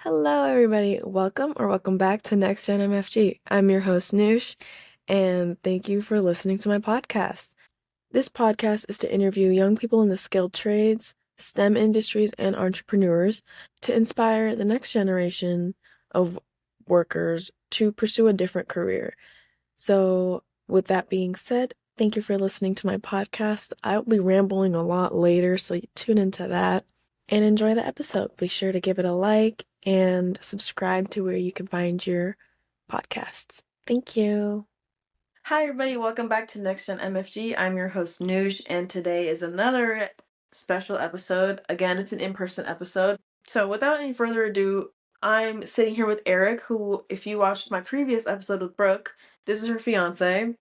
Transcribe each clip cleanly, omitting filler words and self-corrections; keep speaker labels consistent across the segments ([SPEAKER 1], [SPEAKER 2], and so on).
[SPEAKER 1] Hello, everybody. Welcome back to Next Gen MFG. I'm your host, Nush, and thank you for listening to my podcast. This podcast is to interview young people in the skilled trades, STEM industries, and entrepreneurs to inspire the next generation of workers to pursue a different career. So, with that being said, thank you for listening to my podcast. I'll be rambling a lot later, so you tune into that and enjoy the episode. Be sure to give it a like and subscribe to where you can find your podcasts. Thank you. Hi, everybody. Welcome back to Next Gen MFG. I'm your host, Nush, and today is another special episode. Again, it's an in-person episode. So without any further ado, I'm sitting here with Eric, who, if you watched my previous episode with Brooke, this is her fiance.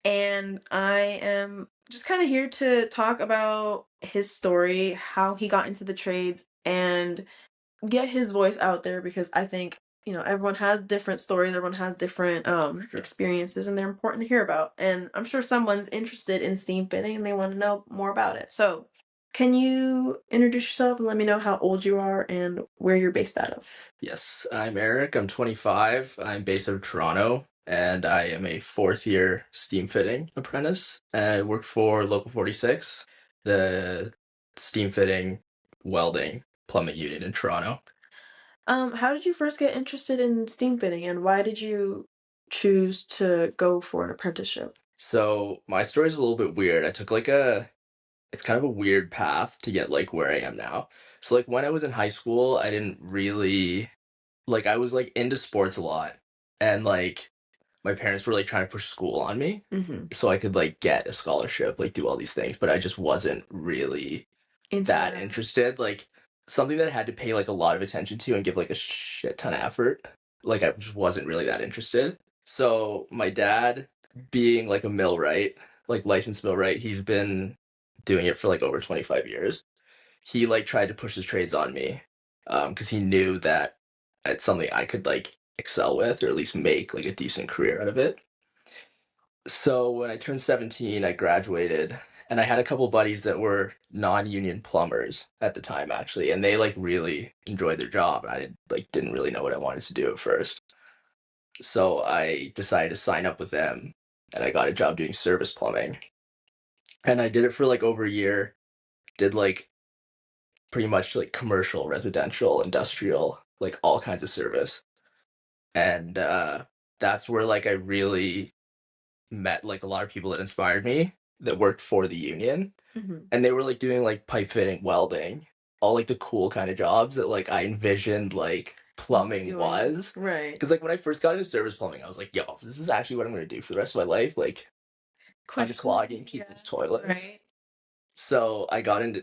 [SPEAKER 1] And I am just kind of here to talk about his story, how he got into the trades, and get his voice out there because I think, everyone has different stories, everyone has different experiences, and they're important to hear about. And I'm sure someone's interested in steam fitting and they want to know more about it. So, can you introduce yourself and let me know how old you are and where you're based out of?
[SPEAKER 2] Yes, I'm Eric. I'm 25. I'm based out of Toronto, and I am a fourth-year steam fitting apprentice. I work for Local 46, the steam fitting, welding, plumbing unit in Toronto.
[SPEAKER 1] How did you first get interested in steam fitting and why did you choose to go for an apprenticeship?
[SPEAKER 2] So my story is a little bit weird. I took it's kind of a weird path to get where I am now. So when I was in high school, I didn't really I was into sports a lot, and my parents were trying to push school on me
[SPEAKER 1] Mm-hmm.
[SPEAKER 2] so I could get a scholarship, do all these things, but I just wasn't really
[SPEAKER 1] Into
[SPEAKER 2] that
[SPEAKER 1] that.
[SPEAKER 2] interested. Something that I had to pay a lot of attention to and give a shit ton of effort. I just wasn't really that interested. So my dad, being a millwright, licensed millwright, he's been doing it for over 25 years. He tried to push his trades on me, because he knew that it's something I could excel with, or at least make a decent career out of it. So when I turned 17, I graduated, and I had a couple buddies that were non-union plumbers at the time, actually, and they really enjoyed their job. I didn't really know what I wanted to do at first. So I decided to sign up with them, and I got a job doing service plumbing. And I did it for over a year, did pretty much commercial, residential, industrial, all kinds of service. And that's where I really met a lot of people that inspired me that worked for the union.
[SPEAKER 1] Mm-hmm.
[SPEAKER 2] And they were doing pipe fitting, welding, all the cool kind of jobs that I envisioned plumbing was.
[SPEAKER 1] Right.
[SPEAKER 2] Because when I first got into service plumbing, I was like, yo, this is actually what I'm going to do for the rest of my life, unclogging people's toilets.
[SPEAKER 1] Right.
[SPEAKER 2] So I got in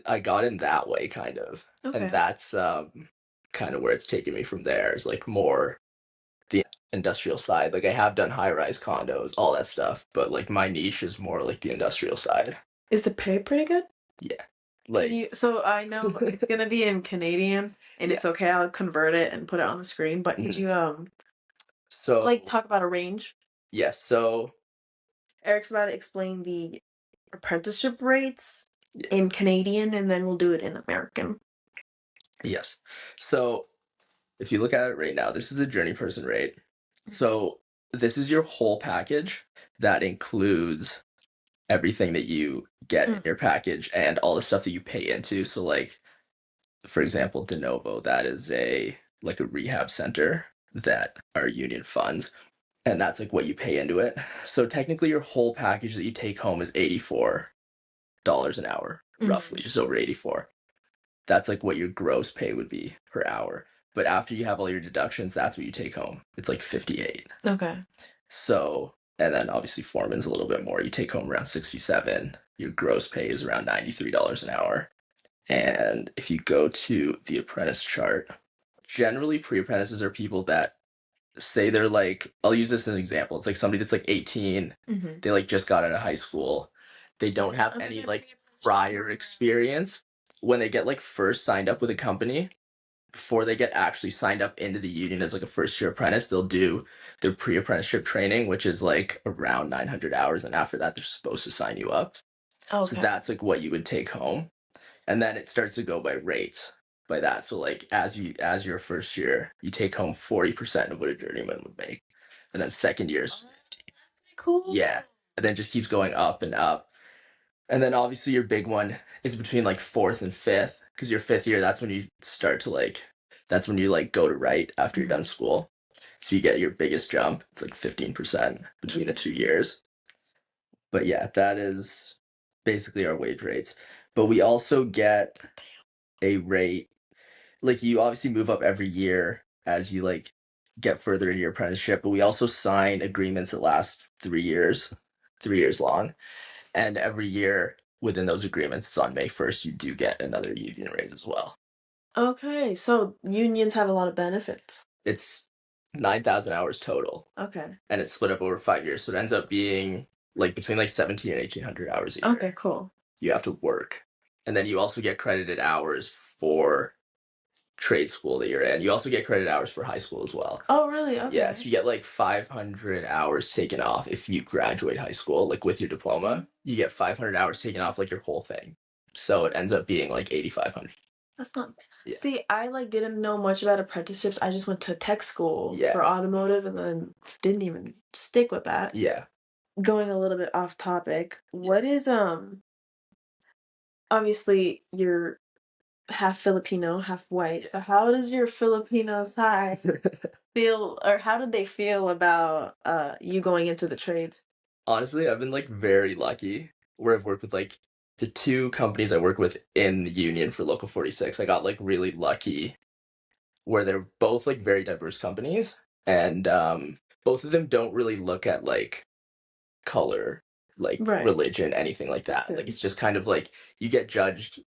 [SPEAKER 2] that way, kind of.
[SPEAKER 1] Okay.
[SPEAKER 2] And that's kind of where it's taken me from there, is more the industrial side. I have done high-rise condos, all that stuff, but my niche is more the industrial side.
[SPEAKER 1] Is the pay pretty good?
[SPEAKER 2] Yeah.
[SPEAKER 1] So I know it's gonna be in Canadian and it's okay, I'll convert it and put it on the screen, but could you
[SPEAKER 2] So
[SPEAKER 1] talk about a range?
[SPEAKER 2] yes, so
[SPEAKER 1] Eric's about to explain the apprenticeship rates
[SPEAKER 2] yes.
[SPEAKER 1] in Canadian and then we'll do it in American.
[SPEAKER 2] Yes. So if you look at it right now, this is the journey person rate. So this is your whole package that includes everything that you get in your package and all the stuff that you pay into. So for example, De Novo, that is a rehab center that our union funds, and that's what you pay into it. So technically your whole package that you take home is $84 an hour, roughly, just over 84. That's what your gross pay would be per hour. But after you have all your deductions, that's what you take home. It's 58.
[SPEAKER 1] Okay.
[SPEAKER 2] So, and then obviously foreman's a little bit more. You take home around 67. Your gross pay is around $93 an hour. And if you go to the apprentice chart, generally pre-apprentices are people that say they're I'll use this as an example. It's somebody that's 18. They just got out of high school. They don't have any prior experience. When they get first signed up with a company, before they get actually signed up into the union as a first year apprentice, they'll do their pre-apprenticeship training, which is around 900 hours, and after that they're supposed to sign you up.
[SPEAKER 1] Okay.
[SPEAKER 2] So that's what you would take home. And then it starts to go by rates. by that. So like as your first year, you take home 40% of what a journeyman would make. And then second year's 50.
[SPEAKER 1] Cool.
[SPEAKER 2] Yeah. And then just keeps going up and up. And then obviously your big one is between like fourth and fifth, because your fifth year, that's when you start to like, that's when you like go to write after you're done school. So you get your biggest jump. It's like 15% between the 2 years. But yeah, that is basically our wage rates. But we also get a rate, like you obviously move up every year as you like get further into your apprenticeship, but we also sign agreements that last 3 years, 3 years long. And every year within those agreements, on May 1st, you do get another union raise as well.
[SPEAKER 1] Okay, so unions have a lot of benefits.
[SPEAKER 2] It's 9,000 hours total,
[SPEAKER 1] Okay.
[SPEAKER 2] and it's split up over 5 years. So it ends up being like between like 17 and 1,800 hours a year.
[SPEAKER 1] Okay, cool.
[SPEAKER 2] You have to work. And then you also get credited hours for trade school that you're in. You also get credit hours for high school as well.
[SPEAKER 1] Oh, really? Okay.
[SPEAKER 2] Yeah, so you get like 500 hours taken off if you graduate high school, like with your diploma. You get 500 hours taken off like your whole thing. So it ends up being like 8,500.
[SPEAKER 1] That's not bad.
[SPEAKER 2] Yeah.
[SPEAKER 1] See, I like didn't know much about apprenticeships. I just went to tech school
[SPEAKER 2] Yeah.
[SPEAKER 1] for automotive and then didn't even stick with that.
[SPEAKER 2] Yeah.
[SPEAKER 1] Going a little bit off topic, what is obviously you're half Filipino, half white. So how does your Filipino side feel, or how did they feel about you going into the trades?
[SPEAKER 2] Honestly, I've been like very lucky where I've worked with like the two companies I work with in the union for Local 46. I got like really lucky where they're both like very diverse companies, and both of them don't really look at like color, like
[SPEAKER 1] Right.
[SPEAKER 2] religion, anything like
[SPEAKER 1] That's
[SPEAKER 2] that.
[SPEAKER 1] good.
[SPEAKER 2] Like it's just kind of like you get judged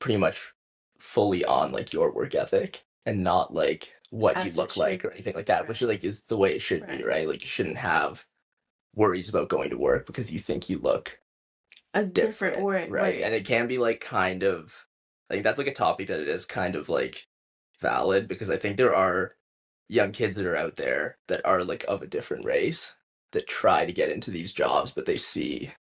[SPEAKER 2] pretty much fully on like your work ethic and not like what you
[SPEAKER 1] As it
[SPEAKER 2] look like
[SPEAKER 1] should
[SPEAKER 2] or anything like that, which like is the way it should be,
[SPEAKER 1] Right.
[SPEAKER 2] right? Like you shouldn't have worries about going to work because you think you look
[SPEAKER 1] A different
[SPEAKER 2] different,
[SPEAKER 1] way,
[SPEAKER 2] right? And it can be like kind of, I think that's like a topic that it is kind of like valid, because I think there are young kids that are out there that are like of a different race that try to get into these jobs, but they see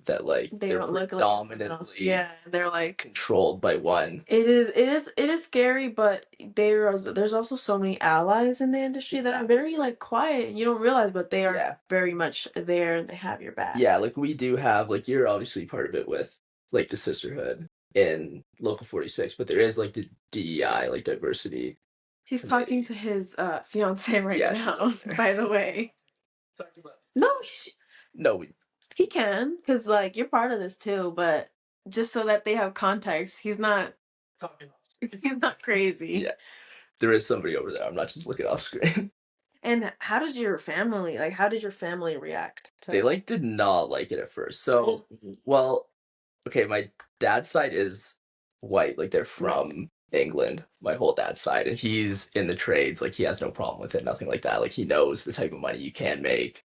[SPEAKER 2] that like
[SPEAKER 1] They
[SPEAKER 2] they're
[SPEAKER 1] don't look like everyone else.
[SPEAKER 2] predominantly
[SPEAKER 1] Yeah, they're like
[SPEAKER 2] controlled by one.
[SPEAKER 1] it is scary, but there's also so many allies in the industry that are very like quiet and you don't realize, but they are
[SPEAKER 2] Yeah.
[SPEAKER 1] very much there and they have your back.
[SPEAKER 2] Yeah, like we do have, like you're obviously part of it with like the sisterhood in Local 46, but there is like the DEI, like diversity.
[SPEAKER 1] He's talking to his fiance right
[SPEAKER 2] Yeah,
[SPEAKER 1] now, by the way. No,
[SPEAKER 2] No,
[SPEAKER 1] he can, because like you're part of this too, but just so that they have context, he's not crazy.
[SPEAKER 2] yeah, there is somebody over there. I'm not just looking off screen.
[SPEAKER 1] And how did your family react to
[SPEAKER 2] They like did not like it at first. So, well, okay, my dad's side is white, like they're from England, my whole dad's side, and he's in the trades, like he has no problem with it, nothing like that. Like he knows the type of money you can make,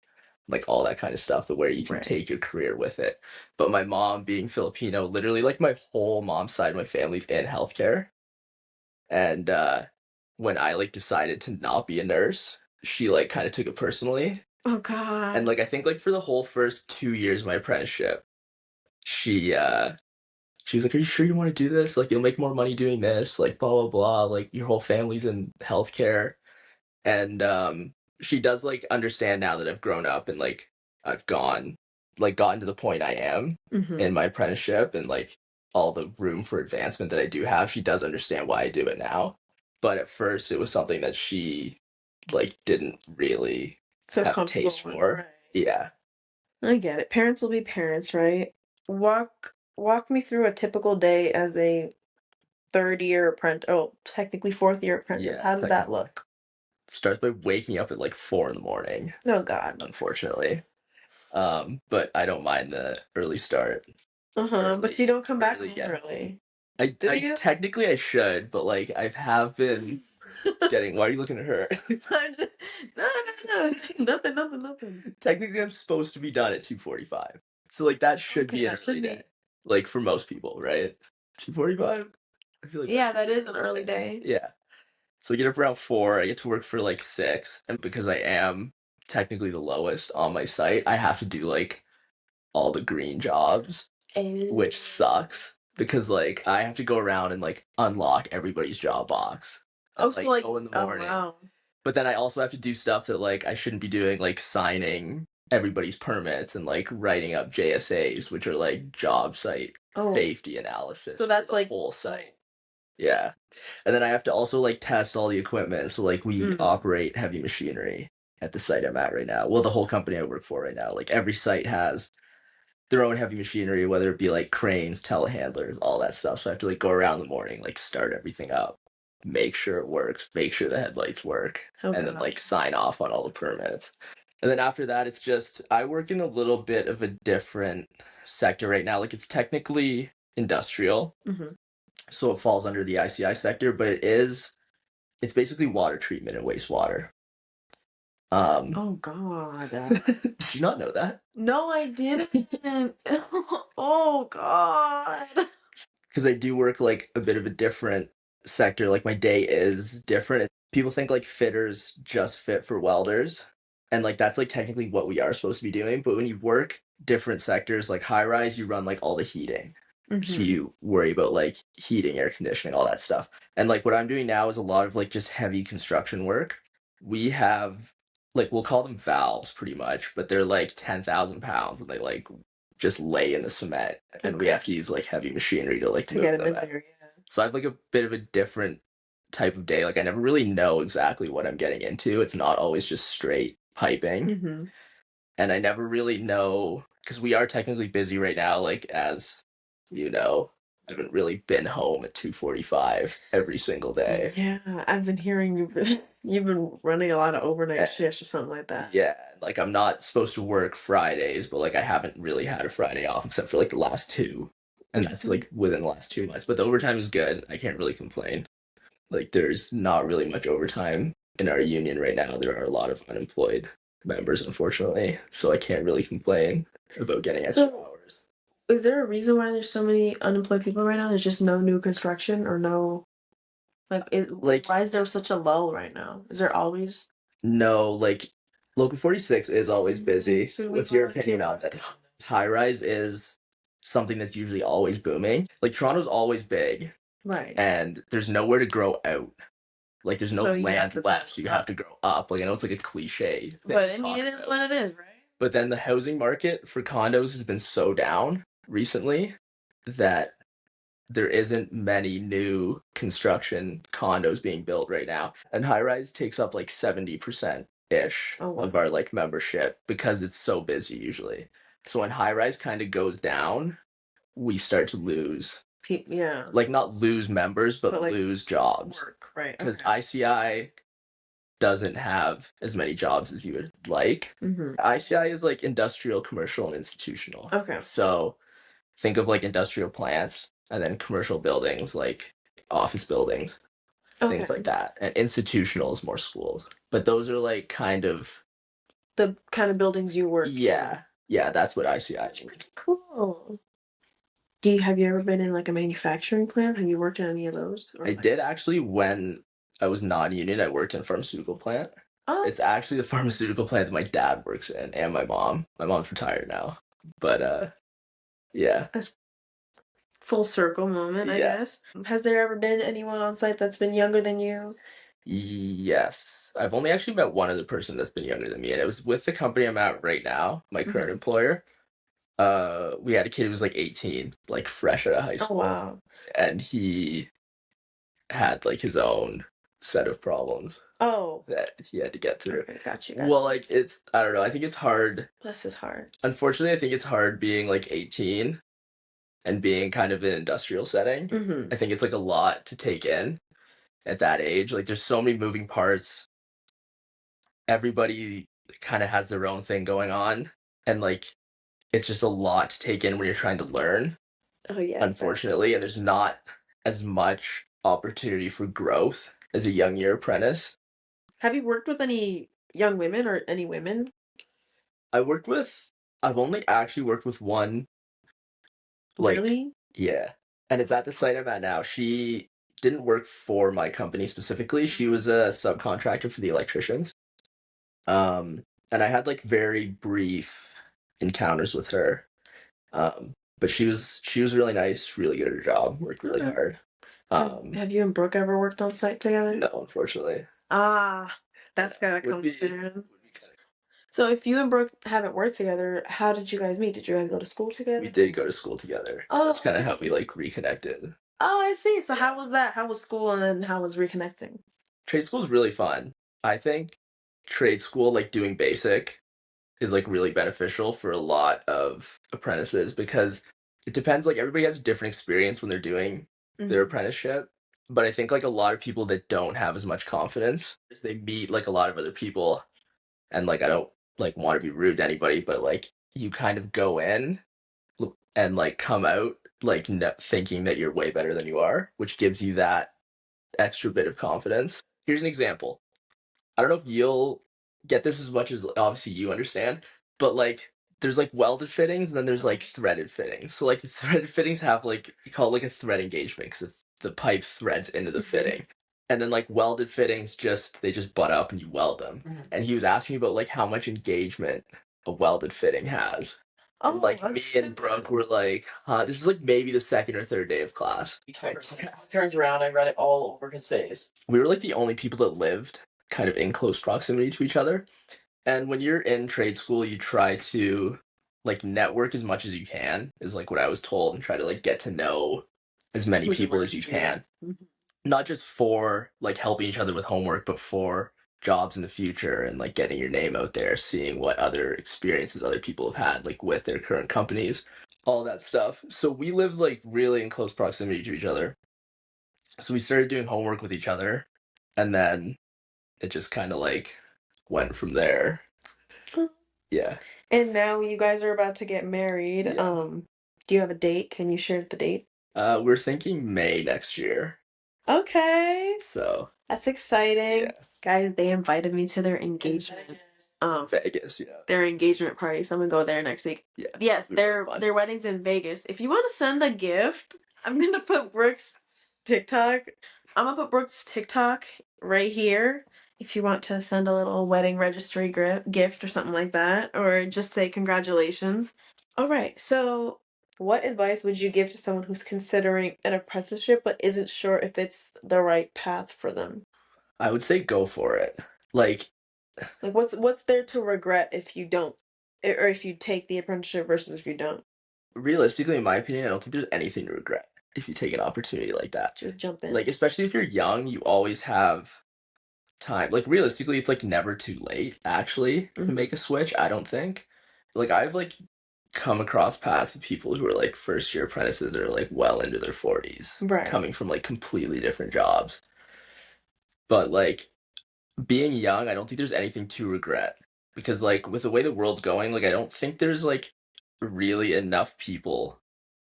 [SPEAKER 2] like all that kind of stuff, the where you can
[SPEAKER 1] Right.
[SPEAKER 2] take your career with it. But my mom being Filipino, literally like my whole mom's side of my family's in healthcare. And when I like decided to not be a nurse, she like kind of took it personally.
[SPEAKER 1] Oh God.
[SPEAKER 2] And like I think like for the whole first 2 years of my apprenticeship, she she was like, "Are you sure you want to do this? Like, you'll make more money doing this. Like, blah blah blah. Like, your whole family's in healthcare." And she does like understand now that I've grown up and like I've gotten to the point I am in my apprenticeship and like all the room for advancement that I do have. She does understand why I do it now. But at first, it was something that she like didn't really
[SPEAKER 1] Feel
[SPEAKER 2] have
[SPEAKER 1] comfortable
[SPEAKER 2] taste
[SPEAKER 1] with,
[SPEAKER 2] for.
[SPEAKER 1] right.
[SPEAKER 2] Yeah.
[SPEAKER 1] I get it. Parents will be parents, right? Walk me through a typical day as a third year apprentice. Oh, technically fourth year apprentice.
[SPEAKER 2] Yeah,
[SPEAKER 1] How does that look?
[SPEAKER 2] Starts by waking up at like 4 in the morning,
[SPEAKER 1] Oh God.
[SPEAKER 2] unfortunately. But I don't mind the early start.
[SPEAKER 1] But you don't come back
[SPEAKER 2] early,
[SPEAKER 1] home
[SPEAKER 2] yeah.
[SPEAKER 1] early.
[SPEAKER 2] I
[SPEAKER 1] Do you?
[SPEAKER 2] technically I should, but like I have been getting. Why are you looking at her?
[SPEAKER 1] I'm just, no, nothing.
[SPEAKER 2] Technically, I'm supposed to be done at 2:45, so like that should
[SPEAKER 1] Okay,
[SPEAKER 2] be an
[SPEAKER 1] that
[SPEAKER 2] early
[SPEAKER 1] should be.
[SPEAKER 2] day, like for most people, right? 2:45. I feel like
[SPEAKER 1] Yeah,
[SPEAKER 2] should
[SPEAKER 1] that
[SPEAKER 2] be
[SPEAKER 1] is
[SPEAKER 2] an
[SPEAKER 1] an early day.
[SPEAKER 2] Yeah. So I get up around 4. I get to work for like 6, and because I am technically the lowest on my site, I have to do like all the green jobs, which sucks. because like I have to go around and like unlock everybody's job box.
[SPEAKER 1] Oh,
[SPEAKER 2] And,
[SPEAKER 1] so
[SPEAKER 2] like go in the morning.
[SPEAKER 1] wow.
[SPEAKER 2] But then I also have to do stuff that like I shouldn't be doing, like signing everybody's permits and like writing up JSAs, which are like job site
[SPEAKER 1] Oh,
[SPEAKER 2] safety analysis
[SPEAKER 1] so
[SPEAKER 2] for
[SPEAKER 1] that's
[SPEAKER 2] the
[SPEAKER 1] like
[SPEAKER 2] whole site. Yeah. And then I have to also like test all the equipment. So like we operate heavy machinery at the site I'm at right now. Well, the whole company I work for right now. Like every site has their own heavy machinery, whether it be like cranes, telehandlers, all that stuff. So I have to like go around in the morning, like start everything up, make sure it works, make sure the headlights work, and then like sign off on all the permits. And then after that, it's just I work in a little bit of a different sector right now. Like it's technically industrial, so it falls under the ICI sector, but it's basically water treatment and wastewater.
[SPEAKER 1] Oh God.
[SPEAKER 2] Did you not know that?
[SPEAKER 1] No, I didn't. Oh God.
[SPEAKER 2] Because I do work like a bit of a different sector. Like my day is different. People think like fitters just fit for welders, and like that's like technically what we are supposed to be doing. But when you work different sectors, like high rise, you run like all the heating. So you worry about like heating, air conditioning, all that stuff. And like what I'm doing now is a lot of like just heavy construction work. We have like we'll call them valves pretty much, but they're like 10,000 pounds and they like just lay in the cement, and we have to use like heavy machinery to like
[SPEAKER 1] To
[SPEAKER 2] move
[SPEAKER 1] get them
[SPEAKER 2] them
[SPEAKER 1] in
[SPEAKER 2] out.
[SPEAKER 1] there, yeah.
[SPEAKER 2] So I have like a bit of a different type of day. Like I never really know exactly what I'm getting into. It's not always just straight piping. And I never really know because we are technically busy right now, like as you know, I haven't really been home at 2:45 every single day.
[SPEAKER 1] Yeah, I've been hearing you've been running a lot of overnight
[SPEAKER 2] Eh,
[SPEAKER 1] shifts or something like that.
[SPEAKER 2] Yeah, like I'm not supposed to work Fridays, but like I haven't really had a Friday off except for like the last two. And that's like within the last 2 months. But the overtime is good. I can't really complain. Like there's not really much overtime in our union right now. There are a lot of unemployed members, unfortunately. So I can't really complain about getting extra hours.
[SPEAKER 1] Is there a reason why there's so many unemployed people right now? There's just no new construction or no
[SPEAKER 2] Like
[SPEAKER 1] why is there such a lull right now? Is there always
[SPEAKER 2] no, like Local 46 is always busy.
[SPEAKER 1] So
[SPEAKER 2] What's your opinion on that? High rise is something that's usually always booming. Like Toronto's always big,
[SPEAKER 1] right?
[SPEAKER 2] and there's nowhere to grow out. Like there's no
[SPEAKER 1] So you have
[SPEAKER 2] land
[SPEAKER 1] to
[SPEAKER 2] left, so you have to grow up. Like I know it's like a cliche thing
[SPEAKER 1] But
[SPEAKER 2] to
[SPEAKER 1] I mean,
[SPEAKER 2] talk
[SPEAKER 1] it is
[SPEAKER 2] about.
[SPEAKER 1] what it is, right?
[SPEAKER 2] But then the housing market for condos has been so down recently that there isn't many new construction condos being built right now. And high rise takes up like 70% ish
[SPEAKER 1] Oh, wow.
[SPEAKER 2] of our like membership because it's so busy usually. So when high rise kind of goes down, we start to lose,
[SPEAKER 1] Yeah,
[SPEAKER 2] like not lose members, but
[SPEAKER 1] like
[SPEAKER 2] lose jobs.
[SPEAKER 1] work, right?
[SPEAKER 2] Because ICI doesn't have as many jobs as you would like. ICI is like industrial, commercial, and institutional.
[SPEAKER 1] Okay.
[SPEAKER 2] So think of like industrial plants and then commercial buildings like office buildings, things like that. And institutional is more schools. But those are like kind of
[SPEAKER 1] The kind of buildings you work in.
[SPEAKER 2] Yeah, that's what ICI is.
[SPEAKER 1] Pretty cool. Have you ever been in like a manufacturing plant? Have you worked in any of those?
[SPEAKER 2] I did actually when I was non-union. I worked in a pharmaceutical plant. It's actually the pharmaceutical plant that my dad works in and my mom. My mom's retired now. But yeah.
[SPEAKER 1] That's full circle moment, I guess. Has there ever been anyone on site that's been younger than you?
[SPEAKER 2] Yes. I've only actually met one other person that's been younger than me, and it was with the company I'm at right now, my current employer. We had a kid who was like 18, like fresh out of high school.
[SPEAKER 1] Oh, wow.
[SPEAKER 2] And he had like his own set of problems that he had to get through.
[SPEAKER 1] Okay, got you.
[SPEAKER 2] Well, like I don't know, I think it's hard.
[SPEAKER 1] This is hard.
[SPEAKER 2] Unfortunately, I think it's hard being like 18 and being kind of in an industrial setting. I think it's like a lot to take in at that age. Like there's so many moving parts. Everybody kind of has their own thing going on, and like it's just a lot to take in when you're trying to learn.
[SPEAKER 1] Oh, yeah.
[SPEAKER 2] Unfortunately, and there's not as much opportunity for growth as a young year apprentice.
[SPEAKER 1] Have you worked with any young women or any women?
[SPEAKER 2] I've only actually worked with one. Like,
[SPEAKER 1] Really?
[SPEAKER 2] yeah. And it's at the site I'm at now. She didn't work for my company specifically. She was a subcontractor for the electricians. And I had like very brief encounters with her. But she was really nice, really good at her job, worked really
[SPEAKER 1] Okay.
[SPEAKER 2] hard.
[SPEAKER 1] Have you and Brooke ever worked on site together?
[SPEAKER 2] No, unfortunately.
[SPEAKER 1] That's gotta
[SPEAKER 2] Would
[SPEAKER 1] come
[SPEAKER 2] be
[SPEAKER 1] soon.
[SPEAKER 2] would be kind
[SPEAKER 1] So if you and Brooke haven't worked together, how did you guys meet? Did you guys go to school
[SPEAKER 2] of,
[SPEAKER 1] together?
[SPEAKER 2] we did go to school together. That's kind of how we like reconnected.
[SPEAKER 1] Oh, I see. So how was that? How was school and then how was reconnecting?
[SPEAKER 2] Trade school is really fun. I think trade school, like doing basic, is like really beneficial for a lot of apprentices because it depends. Like everybody has a different experience when they're doing their apprenticeship. But I think like a lot of people that don't have as much confidence is they meet like a lot of other people, and like I don't like want to be rude to anybody, but like you kind of go in and like come out like thinking that you're way better than you are, which gives you that extra bit of confidence. Here's an example. I don't know if you'll get this as much as obviously you understand, but like there's like welded fittings and then there's like threaded fittings. So like the threaded fittings have like you call it like a thread engagement because the pipe threads into the fitting. And then like welded fittings they just butt up and you weld them. And he was asking me about like how much engagement a welded fitting has. And like me and Brooke were like, this is like maybe the second or third day of class. He turns around, I read it all over his face. We were like the only people that lived kind of in close proximity to each other. And when you're in trade school, you try to like network as much as you can, is like what I was told, and try to like get to know as many people as you can. Not just for like helping each other with homework, but for jobs in the future and like getting your name out there, seeing what other experiences other people have had like with their current companies, all that stuff. So we lived like really in close proximity to each other. So we started doing homework with each other, and then it just kind of like went from there. Yeah.
[SPEAKER 1] And now you guys are about to get married.
[SPEAKER 2] Yeah.
[SPEAKER 1] Do you have a date? Can you share the date?
[SPEAKER 2] We're thinking May next year.
[SPEAKER 1] Okay.
[SPEAKER 2] So
[SPEAKER 1] That's exciting.
[SPEAKER 2] yeah.
[SPEAKER 1] Guys, they invited me to their engagement.
[SPEAKER 2] Vegas,
[SPEAKER 1] Their engagement party. So I'm gonna go there next week.
[SPEAKER 2] Yeah.
[SPEAKER 1] Yes, their wedding's in Vegas. If you want to send a gift, I'm gonna put Brooke's TikTok. I'm gonna put Brooke's TikTok right here. If you want to send a little wedding registry gift or something like that, or just say congratulations. All right. So, what advice would you give to someone who's considering an apprenticeship but isn't sure if it's the right path for them?
[SPEAKER 2] I would say go for it. Like
[SPEAKER 1] Like, what's there to regret if you don't, or if you take the apprenticeship versus if you don't?
[SPEAKER 2] realistically, in my opinion, I don't think there's anything to regret if you take an opportunity like that.
[SPEAKER 1] Just jump in.
[SPEAKER 2] Like especially if you're young, you always have time. Like realistically, it's like never too late actually to make a switch, I don't think. Like I've like come across paths of people who are like first year apprentices that are like well into their 40s,
[SPEAKER 1] Right.
[SPEAKER 2] coming from like completely different jobs. But like being young, I don't think there's anything to regret because like with the way the world's going, like I don't think there's like really enough people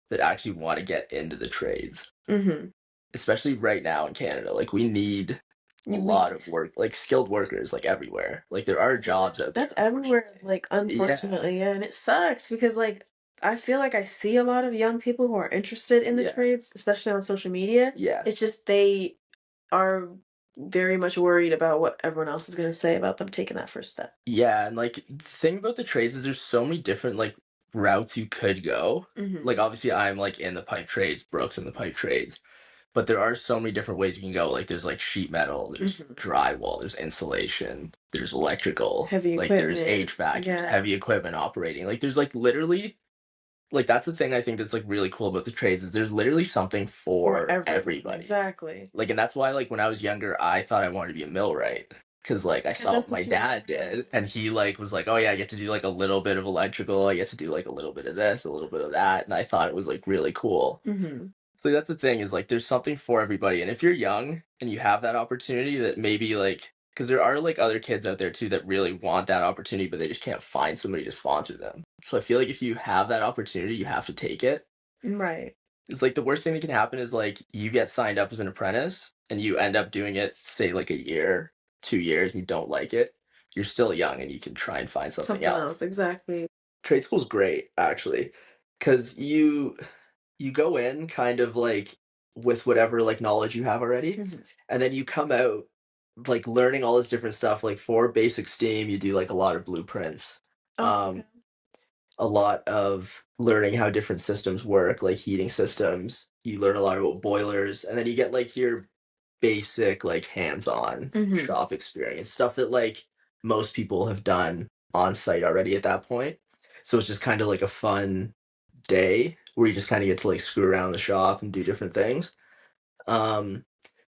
[SPEAKER 2] that actually want to get into the trades. Especially right now in Canada. Like we need a lot of work, like skilled workers, like everywhere. Like there are jobs out there.
[SPEAKER 1] That's everywhere, like unfortunately, yeah, and it sucks because like I feel like I see a lot of young people who are interested in the trades, especially on social media.
[SPEAKER 2] Yeah.
[SPEAKER 1] It's just they are very much worried about what everyone else is going to say about them taking that first step.
[SPEAKER 2] Yeah, and like the thing about the trades is there's so many different like routes you could go. Like obviously I'm like in the pipe trades, Brooks in the pipe trades. But there are so many different ways you can go. Like there's like sheet metal, there's drywall, there's insulation, there's electrical,
[SPEAKER 1] Heavy
[SPEAKER 2] like there's
[SPEAKER 1] equipment.
[SPEAKER 2] HVAC, there's heavy equipment operating. Like there's like literally like that's the thing I think that's like really cool about the trades is there's literally something for everybody.
[SPEAKER 1] Exactly.
[SPEAKER 2] Like and that's why like when I was younger I thought I wanted to be a millwright. Cause like I saw what my dad did and he like was like, oh yeah, I get to do like a little bit of electrical, I get to do like a little bit of this, a little bit of that, and I thought it was like really cool. So that's the thing is like there's something for everybody. And if you're young and you have that opportunity that maybe like because there are like other kids out there too that really want that opportunity, but they just can't find somebody to sponsor them. So I feel like if you have that opportunity, you have to take it.
[SPEAKER 1] Right.
[SPEAKER 2] It's like the worst thing that can happen is like you get signed up as an apprentice and you end up doing it, say like a year, 2 years, and you don't like it. You're still young and you can try and find something else.
[SPEAKER 1] Exactly.
[SPEAKER 2] Trade school's great actually because you go in kind of like with whatever like knowledge you have already, and then you come out like learning all this different stuff. Like for basic steam, you do like a lot of blueprints. a lot of learning how different systems work, like heating systems. You learn a lot about boilers, and then you get like your basic like hands-on
[SPEAKER 1] Mm-hmm.
[SPEAKER 2] shop experience, stuff that like most people have done on site already at that point. So it's just kind of like a fun day where you just kind of get to like screw around the shop and do different things. Um,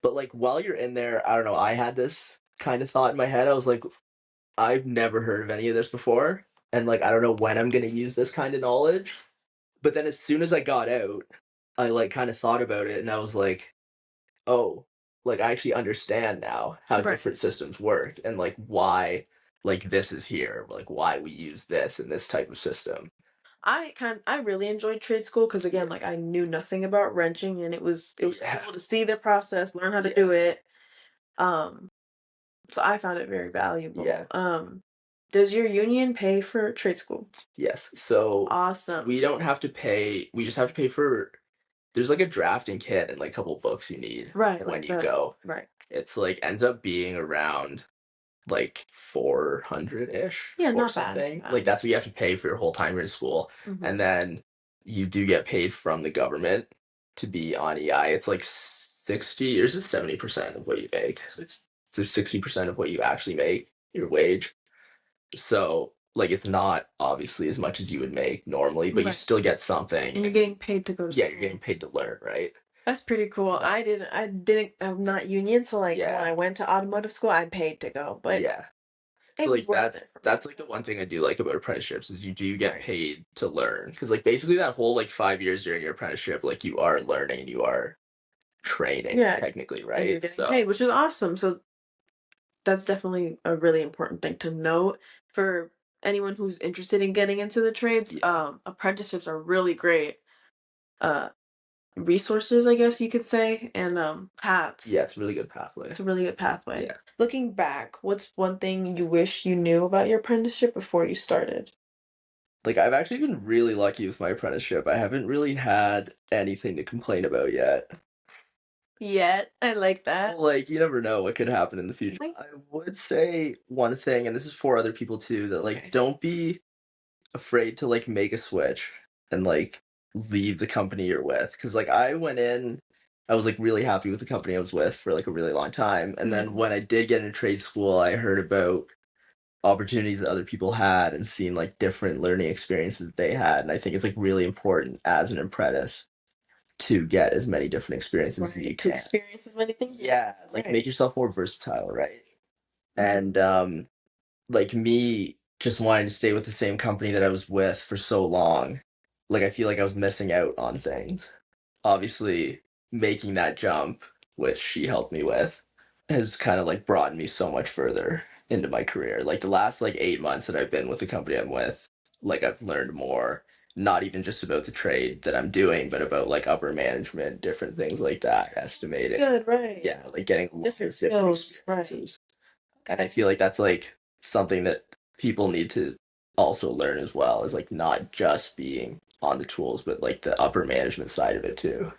[SPEAKER 2] but like while you're in there, I don't know, I had this kind of thought in my head. I was like, I've never heard of any of this before, and like I don't know when I'm gonna use this kind of knowledge. But then as soon as I got out, I like kind of thought about it, and I was like, oh, like I actually understand now how
[SPEAKER 1] Right.
[SPEAKER 2] different systems work and like why like this is here, like why we use this in this type of system.
[SPEAKER 1] I really enjoyed trade school because again,
[SPEAKER 2] Yeah,
[SPEAKER 1] like I knew nothing about wrenching, and it was
[SPEAKER 2] yeah,
[SPEAKER 1] cool to see their process, learn how to
[SPEAKER 2] yeah,
[SPEAKER 1] do it. Um, so I found it very
[SPEAKER 2] yeah.
[SPEAKER 1] valuable. Does your union pay for trade school?
[SPEAKER 2] Yes. So
[SPEAKER 1] Awesome.
[SPEAKER 2] we don't have to pay. We just have to pay for. There's like a drafting kit and like a couple books you need
[SPEAKER 1] Right,
[SPEAKER 2] when
[SPEAKER 1] like
[SPEAKER 2] you
[SPEAKER 1] the
[SPEAKER 2] go.
[SPEAKER 1] right.
[SPEAKER 2] It's like ends up being around like 400-ish
[SPEAKER 1] Yeah,
[SPEAKER 2] or
[SPEAKER 1] not bad.
[SPEAKER 2] something. Like that's what you have to pay for your whole time you're in school.
[SPEAKER 1] Mm-hmm.
[SPEAKER 2] And then you do get paid from the government to be on EI. It's like 60 or is it 70% of what you make? So it's 60% of what you actually make, your wage. So like it's not obviously as much as you would make normally, but you
[SPEAKER 1] Right.
[SPEAKER 2] still get something.
[SPEAKER 1] And you're getting paid to go to
[SPEAKER 2] Yeah, you're getting
[SPEAKER 1] school.
[SPEAKER 2] paid to learn, right?
[SPEAKER 1] That's pretty cool.
[SPEAKER 2] Uh,
[SPEAKER 1] I'm not union, so like when
[SPEAKER 2] yeah,
[SPEAKER 1] I went to automotive school, I paid to go, but
[SPEAKER 2] yeah. So
[SPEAKER 1] it was
[SPEAKER 2] like
[SPEAKER 1] worth it for me.
[SPEAKER 2] that's like the one thing I do like about apprenticeships is you do get
[SPEAKER 1] Right.
[SPEAKER 2] paid to learn because like basically that whole like 5 years during your apprenticeship like you are learning, you are training
[SPEAKER 1] Yeah,
[SPEAKER 2] technically,
[SPEAKER 1] and you're
[SPEAKER 2] right?
[SPEAKER 1] getting paid,
[SPEAKER 2] So
[SPEAKER 1] which is awesome. So that's definitely a really important thing to note for anyone who's interested in getting into the trades.
[SPEAKER 2] yeah,
[SPEAKER 1] Apprenticeships are really great uh resources, I guess you could say, and paths.
[SPEAKER 2] yeah, it's a really good pathway.
[SPEAKER 1] It's a really good pathway.
[SPEAKER 2] Yeah,
[SPEAKER 1] Looking back, what's one thing you wish you knew about your apprenticeship before you started?
[SPEAKER 2] like I've actually been really lucky with my apprenticeship. I haven't really had anything to complain about yet.
[SPEAKER 1] Yet, I like that.
[SPEAKER 2] Well, like you never know what could happen in the future.
[SPEAKER 1] Like,
[SPEAKER 2] I would say one thing, and this is for other people too, that like
[SPEAKER 1] okay.
[SPEAKER 2] don't be afraid to like make a switch and like leave the company you're with because like I went in, I was like really happy with the company I was with for like a really long time, and then
[SPEAKER 1] Mhm.
[SPEAKER 2] when I did get into trade school I heard about opportunities that other people had and seen like different learning experiences that they had, and I think it's like really important as an apprentice to get as many different experiences as you
[SPEAKER 1] Right. To
[SPEAKER 2] can.
[SPEAKER 1] experience as many things as
[SPEAKER 2] Yeah, like
[SPEAKER 1] right.
[SPEAKER 2] make yourself more versatile, right?
[SPEAKER 1] Mhm.
[SPEAKER 2] And like me just wanting to stay with the same company that I was with for so long, like I feel like I was missing out on things. Obviously, making that jump, which she helped me with, has kind of like brought me so much further into my career. Like the last like 8 months that I've been with the company I'm with, like I've learned more, not even just about the trade that I'm doing, but about like upper management, different things like that,
[SPEAKER 1] It's
[SPEAKER 2] estimating.
[SPEAKER 1] good, right.
[SPEAKER 2] Yeah, like getting lots
[SPEAKER 1] Different
[SPEAKER 2] of different
[SPEAKER 1] skills, right.
[SPEAKER 2] experiences. And I feel like that's like something that people need to also learn as well, is like not just being on the tools, but like the upper management side of it too.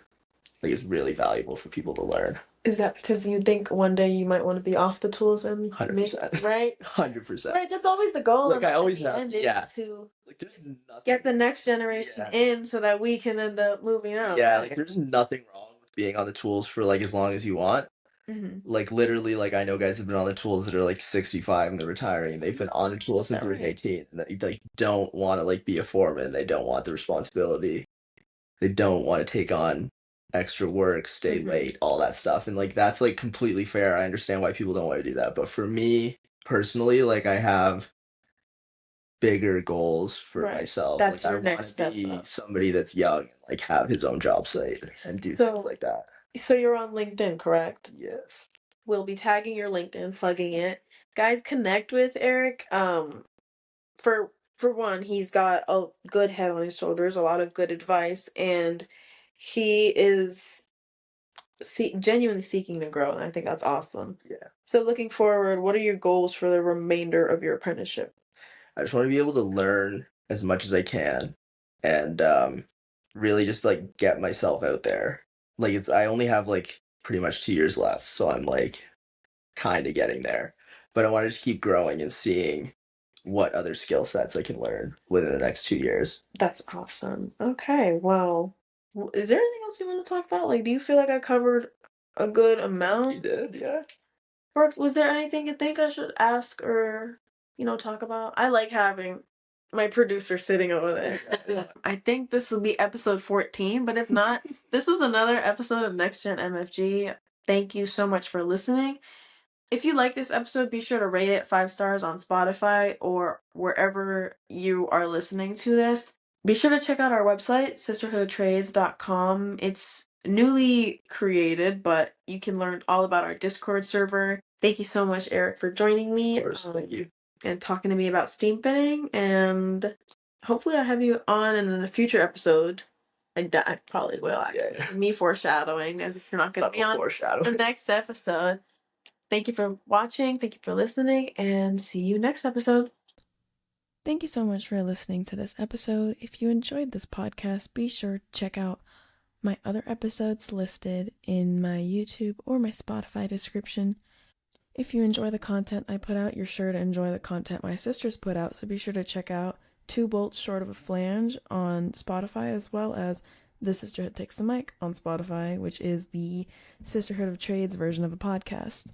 [SPEAKER 2] Like it's really valuable for people to learn.
[SPEAKER 1] Is that because you think one day you might want to be off the tools and make
[SPEAKER 2] 100%.
[SPEAKER 1] right?
[SPEAKER 2] 100%.
[SPEAKER 1] Right, that's always the goal
[SPEAKER 2] Like I
[SPEAKER 1] at
[SPEAKER 2] always
[SPEAKER 1] the
[SPEAKER 2] have,
[SPEAKER 1] end is
[SPEAKER 2] yeah.
[SPEAKER 1] to
[SPEAKER 2] Like there's
[SPEAKER 1] get
[SPEAKER 2] nothing,
[SPEAKER 1] the next generation
[SPEAKER 2] yeah.
[SPEAKER 1] in so that we can end up moving out,
[SPEAKER 2] Yeah, like
[SPEAKER 1] right?
[SPEAKER 2] there's nothing wrong with being on the tools for like as long as you want.
[SPEAKER 1] Mhm.
[SPEAKER 2] Like literally, like I know guys have been on the tools that are like 65 and they're retiring. They've been on the tools since
[SPEAKER 1] That
[SPEAKER 2] they were
[SPEAKER 1] right.
[SPEAKER 2] 18, and they like don't want to like be a foreman. They don't want the responsibility. They don't want to take on extra work, stay
[SPEAKER 1] Mhm.
[SPEAKER 2] late, all that stuff. And like that's like completely fair. I understand why people don't want to do that. But for me personally, like I have bigger goals for
[SPEAKER 1] Right.
[SPEAKER 2] myself.
[SPEAKER 1] That's
[SPEAKER 2] Like I
[SPEAKER 1] your
[SPEAKER 2] want
[SPEAKER 1] next
[SPEAKER 2] to
[SPEAKER 1] step
[SPEAKER 2] be
[SPEAKER 1] up.
[SPEAKER 2] somebody that's young and like have his own job site and do things
[SPEAKER 1] So
[SPEAKER 2] like that.
[SPEAKER 1] so you're on LinkedIn, correct?
[SPEAKER 2] Yes.
[SPEAKER 1] We'll be tagging your LinkedIn, plugging it. Guys, connect with Eric. For one, he's got a good head on his shoulders, a lot of good advice, and he is genuinely seeking to grow, and I think that's awesome.
[SPEAKER 2] Yeah.
[SPEAKER 1] So, looking forward, what are your goals for the remainder of your apprenticeship?
[SPEAKER 2] I just want to be able to learn as much as I can and really just like get myself out there. Like it's I only have like pretty much 2 years left, so I'm like kind of getting there. But I want to just keep growing and seeing what other skill sets I can learn within the next 2 years.
[SPEAKER 1] That's awesome. Okay, well, is there anything else you want to talk about? Like, do you feel like I covered a good amount?
[SPEAKER 2] You did, yeah.
[SPEAKER 1] Or was there anything you think I should ask or, talk about? I like having my producer sitting over there. I think this will be episode 14, but if not, this was another episode of Next Gen MFG. Thank you so much for listening. If you like this episode, be sure to rate it 5 stars on Spotify or wherever you are listening to this. Be sure to check out our website, sisterhoodoftrades.com. It's newly created, but you can learn all about our Discord server. Thank you so much, Eric, for joining me.
[SPEAKER 2] Of course, thank you.
[SPEAKER 1] And talking to me about steam fitting. And hopefully I'll have you on in a future episode. I probably will, actually.
[SPEAKER 2] Yeah.
[SPEAKER 1] Me foreshadowing as if you're not going to be on the next episode. Thank you for watching, thank you for listening, and see you next episode. Thank you so much for listening to this episode. If you enjoyed this podcast, be sure to check out my other episodes listed in my YouTube or my Spotify description. If you enjoy the content I put out, you're sure to enjoy the content my sisters put out, so be sure to check out 2 Bolts Short of a Flange on Spotify, as well as The Sisterhood Takes the Mic on Spotify, which is the Sisterhood of Trades version of a podcast.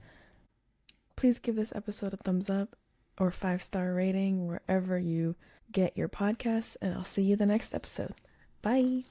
[SPEAKER 1] Please give this episode a thumbs up or 5-star rating wherever you get your podcasts, and I'll see you the next episode. Bye!